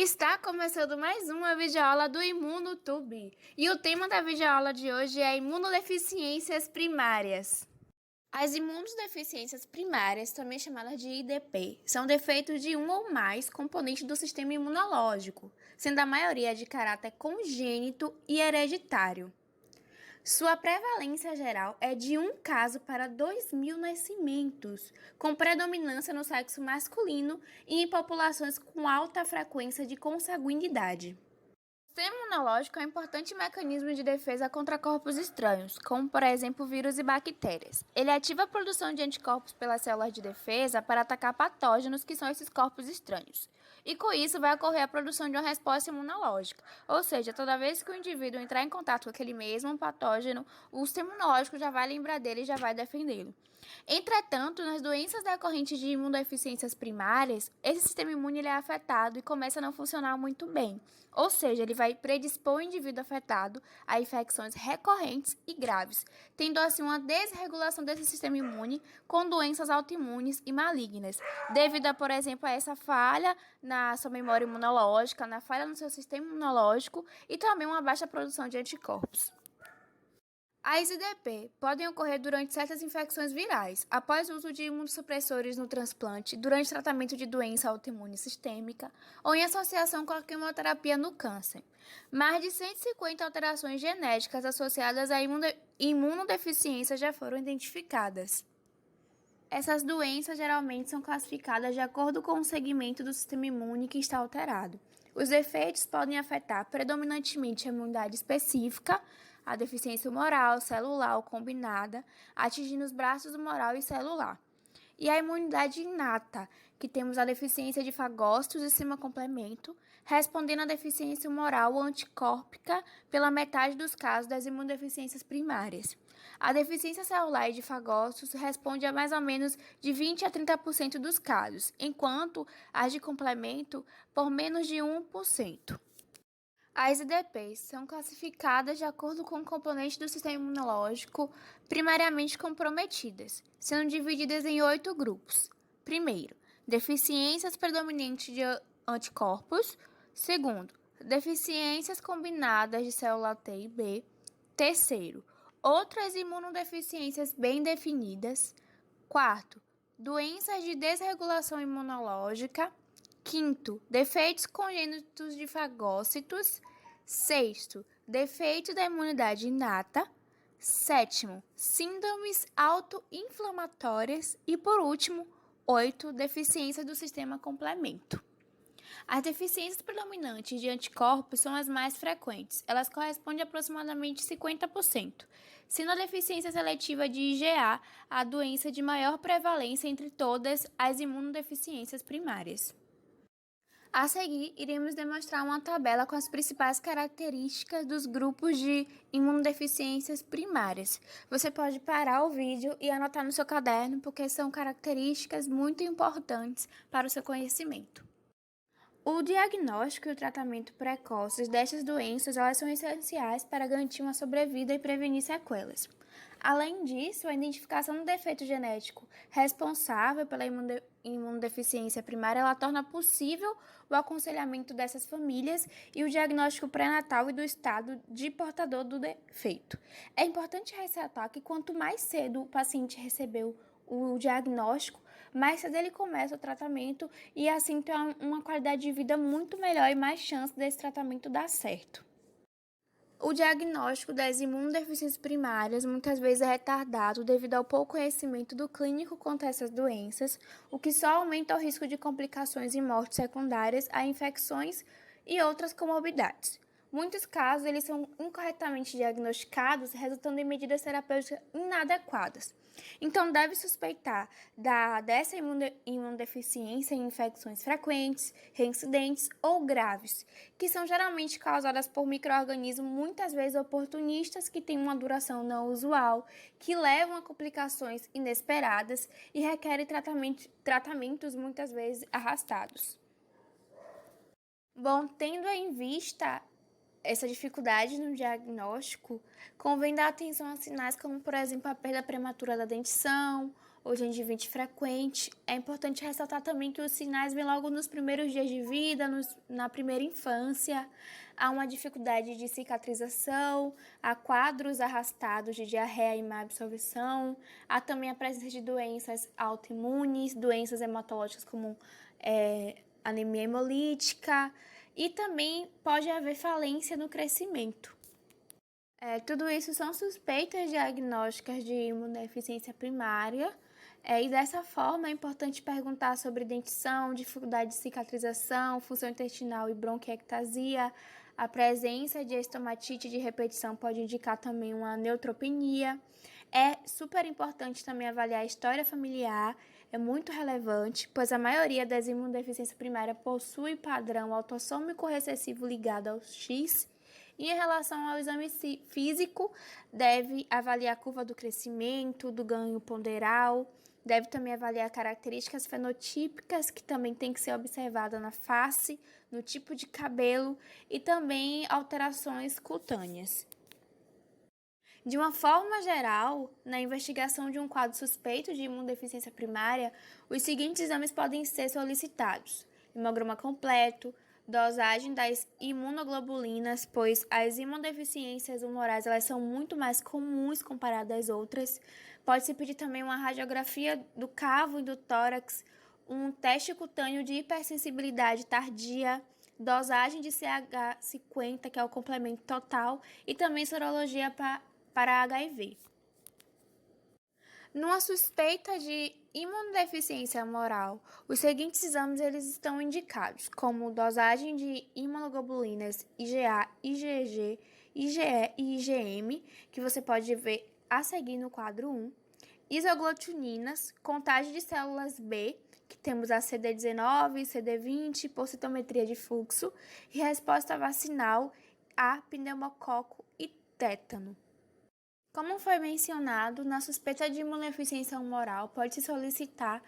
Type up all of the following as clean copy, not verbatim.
Está começando mais uma videoaula do ImunoTube. E o tema da videoaula de hoje é imunodeficiências primárias. As imunodeficiências primárias, também chamadas de IDP, são defeitos de um ou mais componentes do sistema imunológico, sendo a maioria de caráter congênito e hereditário. Sua prevalência geral é de 1 caso para 2.000 nascimentos, com predominância no sexo masculino e em populações com alta frequência de consanguinidade. O sistema imunológico é um importante mecanismo de defesa contra corpos estranhos, como, por exemplo, vírus e bactérias. Ele ativa a produção de anticorpos pelas células de defesa para atacar patógenos que são esses corpos estranhos. E com isso vai ocorrer a produção de uma resposta imunológica, ou seja, toda vez que o indivíduo entrar em contato com aquele mesmo patógeno, o sistema imunológico já vai lembrar dele e já vai defendê-lo. Entretanto, nas doenças decorrentes de imunodeficiências primárias, esse sistema imune ele é afetado e começa a não funcionar muito bem. Ou seja, ele vai predispor o indivíduo afetado a infecções recorrentes e graves, tendo assim uma desregulação desse sistema imune com doenças autoimunes e malignas, devido, por exemplo, a essa falha na sua memória imunológica, na falha no seu sistema imunológico e também uma baixa produção de anticorpos. As IDP podem ocorrer durante certas infecções virais, após o uso de imunossupressores no transplante, durante tratamento de doença autoimune sistêmica ou em associação com a quimioterapia no câncer. Mais de 150 alterações genéticas associadas à imunodeficiência já foram identificadas. Essas doenças geralmente são classificadas de acordo com o segmento do sistema imune que está alterado. Os efeitos podem afetar predominantemente a imunidade específica, a deficiência humoral, celular ou combinada, atingindo os braços humoral e celular. E a imunidade inata, que temos a deficiência de fagócitos e simacomplemento, respondendo à deficiência humoral ou anticórpica pela metade dos casos das imunodeficiências primárias. A deficiência celular de fagócitos responde a mais ou menos de 20 a 30% dos casos, enquanto as de complemento por menos de 1%. As IDPs são classificadas de acordo com o componente do sistema imunológico primariamente comprometidas, sendo divididas em 8 grupos. Primeiro, deficiências predominantes de anticorpos. Segundo, deficiências combinadas de célula T e B. Terceiro, outras imunodeficiências bem definidas. Quarto, doenças de desregulação imunológica. Quinto, defeitos congênitos de fagócitos. Sexto, defeito da imunidade inata. Sétimo, síndromes autoinflamatórias. E, por último, 8, deficiência do sistema complemento. As deficiências predominantes de anticorpos são as mais frequentes. Elas correspondem a aproximadamente 50%, sendo a deficiência seletiva de IgA a doença de maior prevalência entre todas as imunodeficiências primárias. A seguir, iremos demonstrar uma tabela com as principais características dos grupos de imunodeficiências primárias. Você pode parar o vídeo e anotar no seu caderno, porque são características muito importantes para o seu conhecimento. O diagnóstico e o tratamento precoces destas doenças elas são essenciais para garantir uma sobrevida e prevenir sequelas. Além disso, a identificação do defeito genético responsável pela imunodeficiência primária ela torna possível o aconselhamento dessas famílias e o diagnóstico pré-natal e do estado de portador do defeito. É importante ressaltar que quanto mais cedo o paciente recebeu o diagnóstico, mais cedo ele começa o tratamento e assim tem uma qualidade de vida muito melhor e mais chance desse tratamento dar certo. O diagnóstico das imunodeficiências primárias muitas vezes é retardado devido ao pouco conhecimento do clínico quanto a essas doenças, o que só aumenta o risco de complicações e mortes secundárias a infecções e outras comorbidades. Muitos casos eles são incorretamente diagnosticados, resultando em medidas terapêuticas inadequadas. Então, deve suspeitar dessa imunodeficiência em infecções frequentes, reincidentes ou graves, que são geralmente causadas por micro-organismos muitas vezes oportunistas que têm uma duração não usual, que levam a complicações inesperadas e requerem tratamentos muitas vezes arrastados. Bom, tendo em vista essa dificuldade no diagnóstico, convém dar atenção a sinais como, por exemplo, a perda prematura da dentição ou gengivite frequente. É importante ressaltar também que os sinais vêm logo nos primeiros dias de vida, na primeira infância. Há uma dificuldade de cicatrização, há quadros arrastados de diarreia e má absorção, há também a presença de doenças autoimunes, doenças hematológicas como anemia hemolítica, e também pode haver falência no crescimento. Tudo isso são suspeitas diagnósticas de imunodeficiência primária, e dessa forma é importante perguntar sobre dentição, dificuldade de cicatrização, função intestinal e bronquiectasia. A presença de estomatite de repetição pode indicar também uma neutropenia. É super importante também avaliar a história familiar, é muito relevante, pois a maioria das imunodeficiências primárias possui padrão autossômico recessivo ligado ao X. E em relação ao exame físico, deve avaliar a curva do crescimento, do ganho ponderal, deve também avaliar características fenotípicas, que também tem que ser observada na face, no tipo de cabelo e também alterações cutâneas. De uma forma geral, na investigação de um quadro suspeito de imunodeficiência primária, os seguintes exames podem ser solicitados: hemograma completo, dosagem das imunoglobulinas, pois as imunodeficiências humorais elas são muito mais comuns comparadas às outras. Pode-se pedir também uma radiografia do cavo e do tórax, um teste cutâneo de hipersensibilidade tardia, dosagem de CH50, que é o complemento total, e também sorologia para HIV. Numa suspeita de imunodeficiência humoral, os seguintes exames eles estão indicados, como dosagem de imunoglobulinas IgA, IgG, IgE e IgM, que você pode ver a seguir no quadro 1, isoglutininas, contagem de células B, que temos a CD19, CD20, por citometria de fluxo, e resposta vacinal a pneumococo e tétano. Como foi mencionado, na suspeita de imunodeficiência humoral, pode-se solicitar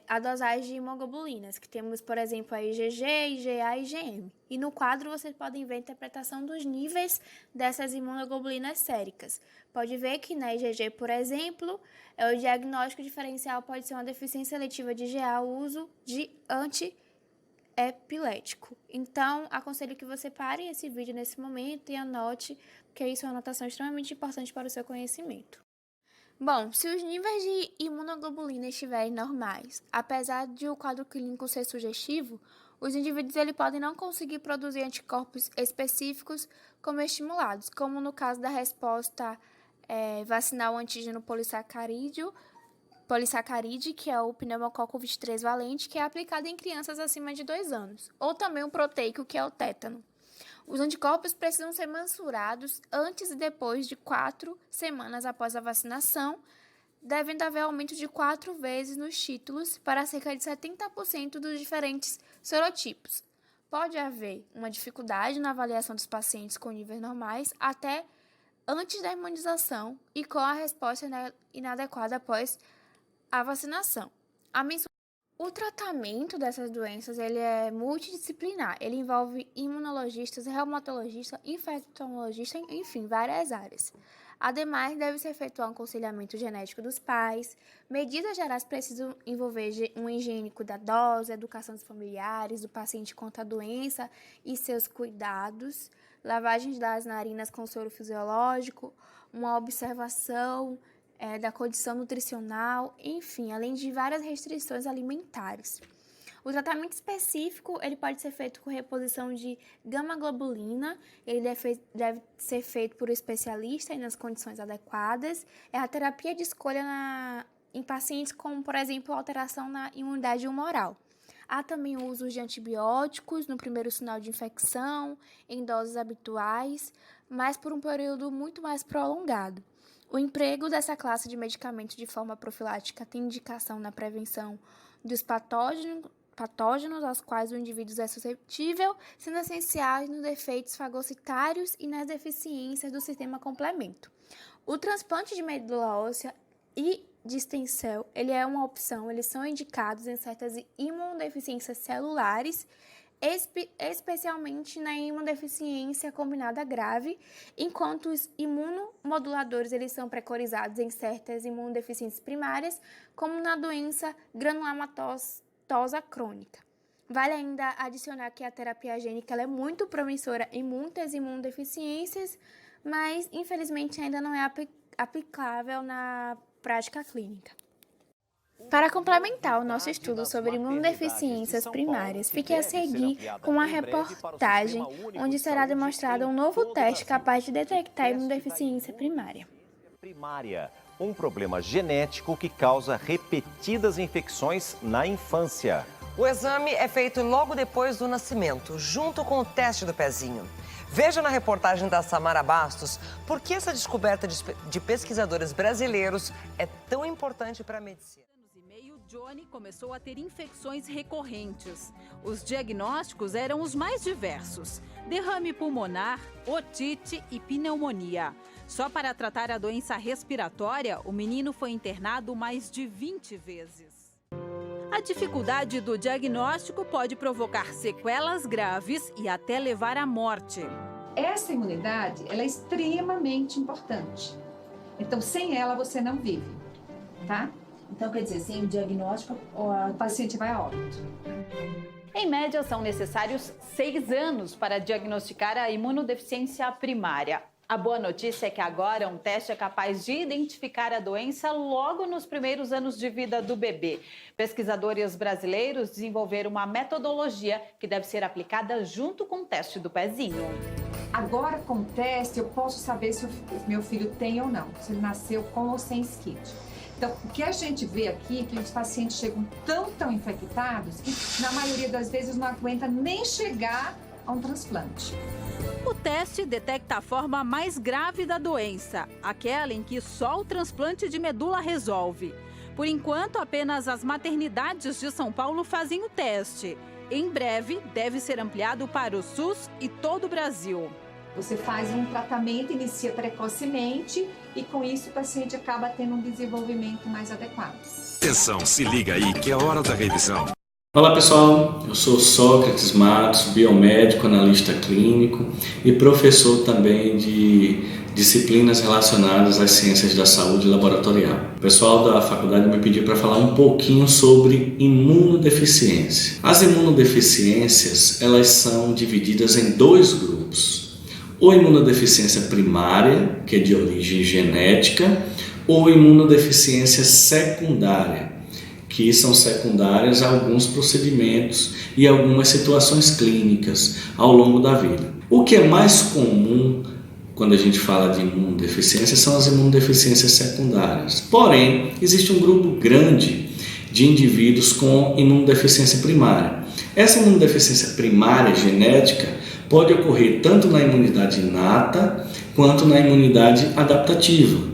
a dosagem de imoglobulinas, que temos, por exemplo, a IgG, IgA e IgM. E no quadro vocês podem ver a interpretação dos níveis dessas imunoglobulinas séricas. Pode ver que na IgG, por exemplo, o diagnóstico diferencial pode ser uma deficiência seletiva de IgA, o uso de antiepilético. Então, aconselho que você pare esse vídeo nesse momento e anote, porque isso é uma anotação extremamente importante para o seu conhecimento. Bom, se os níveis de imunoglobulina estiverem normais, apesar de o quadro clínico ser sugestivo, os indivíduos podem não conseguir produzir anticorpos específicos como estimulados, como no caso da resposta vacinal antígeno polissacarídeo, que é o pneumococo 23 valente, que é aplicado em crianças acima de 2 anos, ou também o proteico, que é o tétano. Os anticorpos precisam ser mensurados antes e depois de 4 semanas após a vacinação, devendo haver aumento de 4 vezes nos títulos para cerca de 70% dos diferentes serotipos. Pode haver uma dificuldade na avaliação dos pacientes com níveis normais até antes da imunização e com a resposta inadequada após a vacinação. O tratamento dessas doenças ele é multidisciplinar. Ele envolve imunologistas, reumatologistas, infectologistas, enfim, várias áreas. Ademais, deve ser feito um aconselhamento genético dos pais. Medidas gerais precisam envolver uma higiene cuidadosa, educação dos familiares, do paciente quanto à doença e seus cuidados, lavagem das narinas com soro fisiológico, uma observação da condição nutricional, enfim, além de várias restrições alimentares. O tratamento específico ele pode ser feito com reposição de gama-globulina, ele deve ser feito por um especialista e nas condições adequadas. É a terapia de escolha em pacientes com, por exemplo, alteração na imunidade humoral. Há também o uso de antibióticos no primeiro sinal de infecção, em doses habituais, mas por um período muito mais prolongado. O emprego dessa classe de medicamentos de forma profilática tem indicação na prevenção dos patógenos aos quais o indivíduo é suscetível, sendo essenciais nos defeitos fagocitários e nas deficiências do sistema complemento. O transplante de medula óssea e de stem cell, ele é uma opção, eles são indicados em certas imunodeficiências celulares especialmente na imunodeficiência combinada grave, enquanto os imunomoduladores eles são preconizados em certas imunodeficiências primárias, como na doença granulomatosa crônica. Vale ainda adicionar que a terapia gênica ela é muito promissora em muitas imunodeficiências, mas infelizmente ainda não é aplicável na prática clínica. Para complementar o nosso estudo sobre imunodeficiências primárias, fique a seguir com uma reportagem onde será demonstrado um novo teste capaz de detectar a imunodeficiência primária. Um problema genético que causa repetidas infecções na infância. O exame é feito logo depois do nascimento, junto com o teste do pezinho. Veja na reportagem da Samara Bastos por que essa descoberta de pesquisadores brasileiros é tão importante para a medicina. Johnny começou a ter infecções recorrentes. Os diagnósticos eram os mais diversos: derrame pulmonar, otite e pneumonia. Só para tratar a doença respiratória, o menino foi internado mais de 20 vezes. A dificuldade do diagnóstico pode provocar sequelas graves e até levar à morte. Essa imunidade, ela é extremamente importante. Então, sem ela, você não vive, tá? Então, quer dizer, sem o diagnóstico, o paciente vai a óbito. Em média, são necessários 6 anos para diagnosticar a imunodeficiência primária. A boa notícia é que agora um teste é capaz de identificar a doença logo nos primeiros anos de vida do bebê. Pesquisadores brasileiros desenvolveram uma metodologia que deve ser aplicada junto com o teste do pezinho. Agora, com o teste, eu posso saber se o meu filho tem ou não, se ele nasceu com ou sem SCID. Então, o que a gente vê aqui é que os pacientes chegam tão infectados que, na maioria das vezes, não aguenta nem chegar a um transplante. O teste detecta a forma mais grave da doença, aquela em que só o transplante de medula resolve. Por enquanto, apenas as maternidades de São Paulo fazem o teste. Em breve, deve ser ampliado para o SUS e todo o Brasil. Você faz um tratamento, inicia precocemente e com isso o paciente acaba tendo um desenvolvimento mais adequado. Atenção, se liga aí que é a hora da revisão. Olá pessoal, eu sou Sócrates Matos, biomédico, analista clínico e professor também de disciplinas relacionadas às ciências da saúde laboratorial. O pessoal da faculdade me pediu para falar um pouquinho sobre imunodeficiência. As imunodeficiências, elas são divididas em 2 grupos. Ou imunodeficiência primária, que é de origem genética, ou imunodeficiência secundária, que são secundárias a alguns procedimentos e algumas situações clínicas ao longo da vida. O que é mais comum quando a gente fala de imunodeficiência são as imunodeficiências secundárias. Porém, existe um grupo grande de indivíduos com imunodeficiência primária. Essa imunodeficiência primária genética pode ocorrer tanto na imunidade inata quanto na imunidade adaptativa.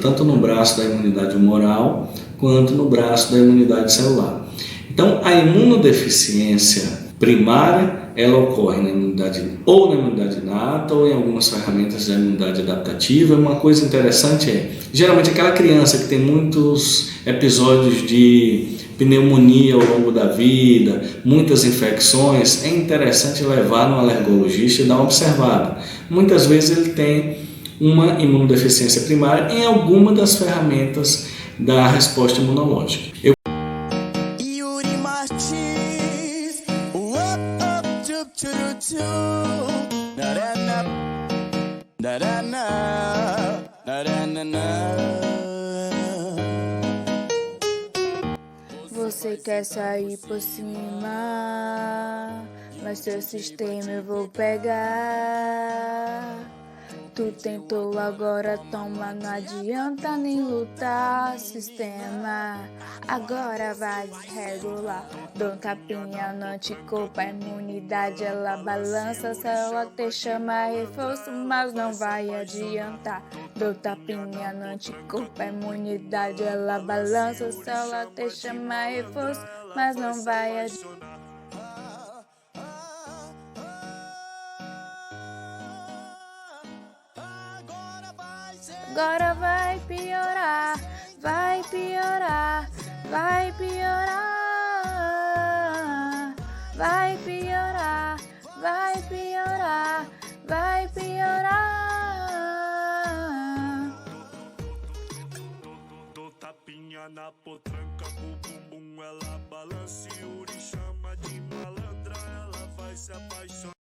Tanto no braço da imunidade humoral quanto no braço da imunidade celular. Então, a imunodeficiência primária, ela ocorre na imunidade inata ou em algumas ferramentas da imunidade adaptativa. Uma coisa interessante é, geralmente aquela criança que tem muitos episódios de pneumonia ao longo da vida, muitas infecções, é interessante levar no alergologista e dar uma observada. Muitas vezes ele tem uma imunodeficiência primária em alguma das ferramentas da resposta imunológica. Yuri Martins, Você quer sair por cima, mas seu sistema eu vou pegar. Tu tentou, agora toma, não adianta nem lutar, sistema. Agora vai desregular, dou um tapinha no anticorpo, a imunidade ela balança, a célula te chama reforço, mas não vai adiantar. Dou tapinha no anticorpo, a imunidade ela balança, a célula te chama reforço, mas não vai adiantar. Agora vai piorar, vai piorar, vai piorar, vai piorar. novinha na potranca, com o bumbum ela balança. Yuri chama de malandra, ela vai se apaixonar.